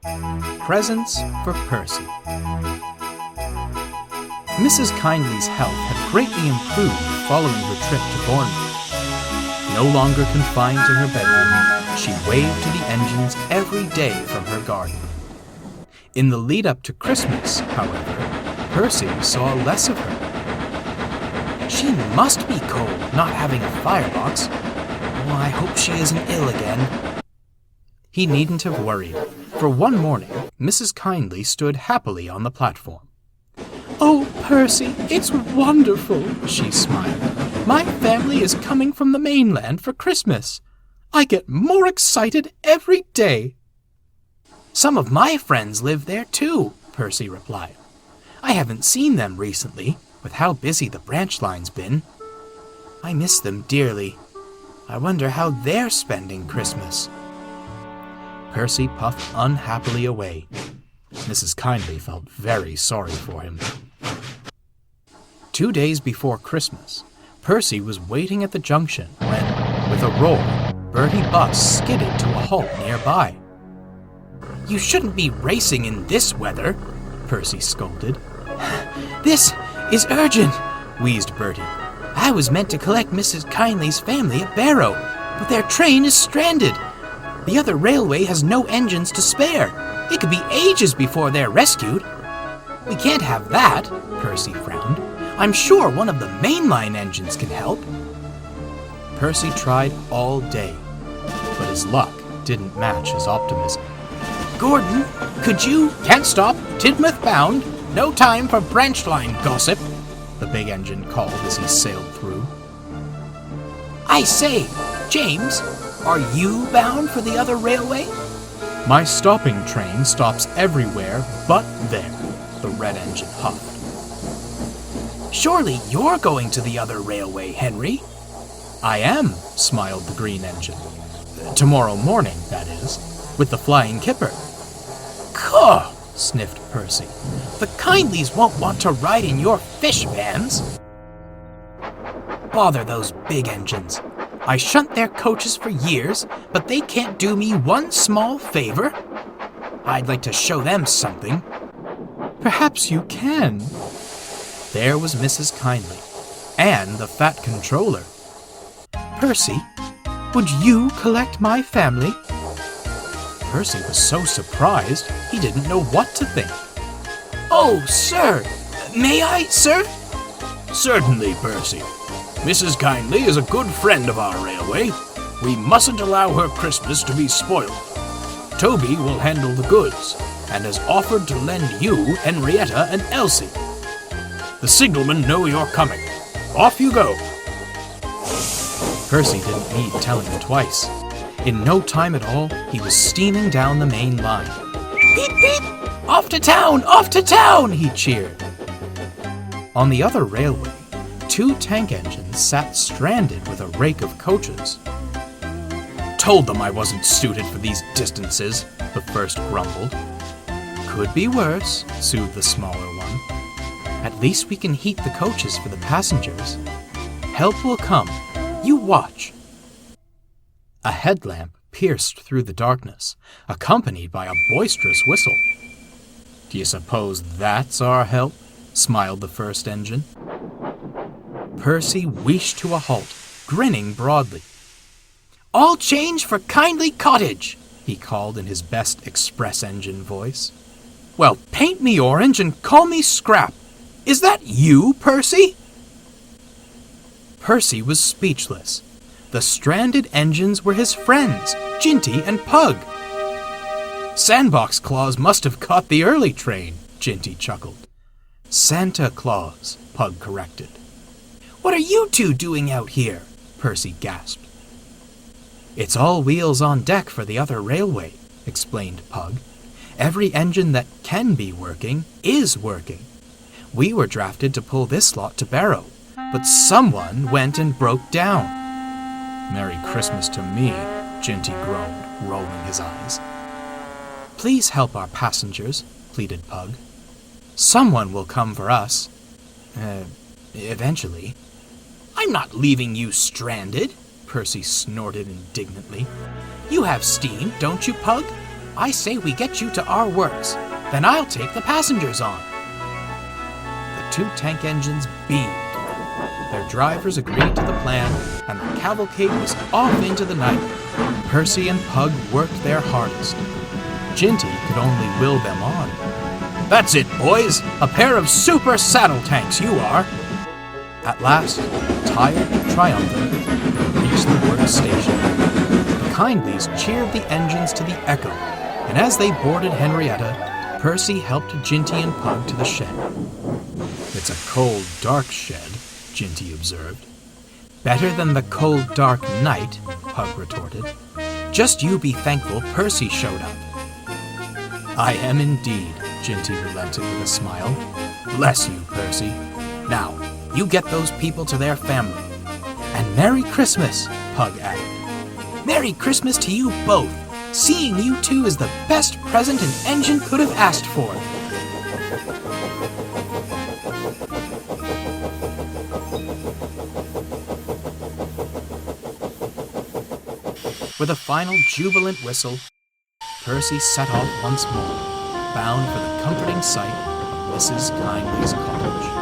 Presents for Percy. Mrs. Kindly's health had greatly improved following her trip to Bournemouth. No longer confined to her bedroom, she waved to the engines every day from her garden. In the lead-up to Christmas, however, Percy saw less of her. She must be cold, not having a firebox. Oh, I hope she isn't ill again. He needn't have worried, for one morning, Mrs. Kindly stood happily on the platform. "Oh, Percy, it's wonderful," she smiled. "My family is coming from the mainland for Christmas. I get more excited every day." "Some of my friends live there too," Percy replied. "I haven't seen them recently, with how busy the branch line's been. I miss them dearly. I wonder how they're spending Christmas." Percy puffed unhappily away. Mrs. Kindly felt very sorry for him. 2 days before Christmas, Percy was waiting at the junction when, with a roar, Bertie's bus skidded to a halt nearby. "You shouldn't be racing in this weather," Percy scolded. "This is urgent," wheezed Bertie. "I was meant to collect Mrs. Kindly's family at Barrow, but their train is stranded. The other railway has no engines to spare. It could be ages before they're rescued." "We can't have that," Percy frowned. "I'm sure one of the mainline engines can help." Percy tried all day, but his luck didn't match his optimism. "Gordon, could you—" "Can't stop. Tidmouth bound. No time for branch line gossip," the big engine called as he sailed through. "I say, James, are you bound for the other railway?" "My stopping train stops everywhere but there," the red engine huffed. "Surely you're going to the other railway, Henry." "I am," smiled the green engine. "Tomorrow morning, that is, with the flying kipper." "Caw!" sniffed Percy. "The Kindleys won't want to ride in your fish vans." "Bother those big engines. I shunt their coaches for years, but they can't do me one small favor. I'd like to show them something." "Perhaps you can." There was Mrs. Kindly, and the fat controller. "Percy, would you collect my family?" Percy was so surprised, he didn't know what to think. "Oh, sir! May I, sir?" "Certainly, Percy. Mrs. Kindly is a good friend of our railway. We mustn't allow her Christmas to be spoiled. Toby will handle the goods, and has offered to lend you Henrietta and Elsie. The signalmen know you're coming. Off you go." Percy didn't need telling twice. In no time at all, he was steaming down the main line. "Beep, beep! Off to town! Off to town!" he cheered. On the other railway, 2 tank engines sat stranded with a rake of coaches. "Told them I wasn't suited for these distances," the first grumbled. "Could be worse," soothed the smaller one. "At least we can heat the coaches for the passengers. Help will come. You watch." A headlamp pierced through the darkness, accompanied by a boisterous whistle. "Do you suppose that's our help?" smiled the first engine. Percy wheeshed to a halt, grinning broadly. "All change for Kindly Cottage," he called in his best express engine voice. "Well, paint me orange and call me Scrap. Is that you, Percy?" Percy was speechless. The stranded engines were his friends, Ginty and Pug. "Sandbox Claus must have caught the early train," Ginty chuckled. "Santa Claus," Pug corrected. "What are you two doing out here?" Percy gasped. "It's all wheels on deck for the other railway," explained Pug. "Every engine that can be working is working. We were drafted to pull this lot to Barrow, but someone went and broke down." "Merry Christmas to me," Ginty groaned, rolling his eyes. "Please help our passengers," pleaded Pug. "Someone will come for us. Eventually." "I'm not leaving you stranded," Percy snorted indignantly. "You have steam, don't you, Pug? I say we get you to our works. Then I'll take the passengers on. The 2 tank engines beamed. Their drivers agreed to the plan, and the cavalcade was off into the night. Percy and Pug worked their hardest. Ginty could only will them on. That's it, boys! A pair of super saddle tanks you are! At last, tired and triumphant, they reached the works station. The Kindleys cheered the engines to the echo, and as they boarded Henrietta, Percy helped Ginty and Pug to the shed. It's a cold, dark shed, Ginty observed. Better than the cold, dark night, Pug retorted. Just you be thankful Percy showed up. I am indeed, Ginty relented with a smile. Bless you, Percy. Now, you get those people to their family. And Merry Christmas, Pug added. Merry Christmas to you both. Seeing you two is the best present an engine could have asked for. With a final jubilant whistle, Percy set off once more, bound for the comforting sight of Mrs. Kindley's cottage.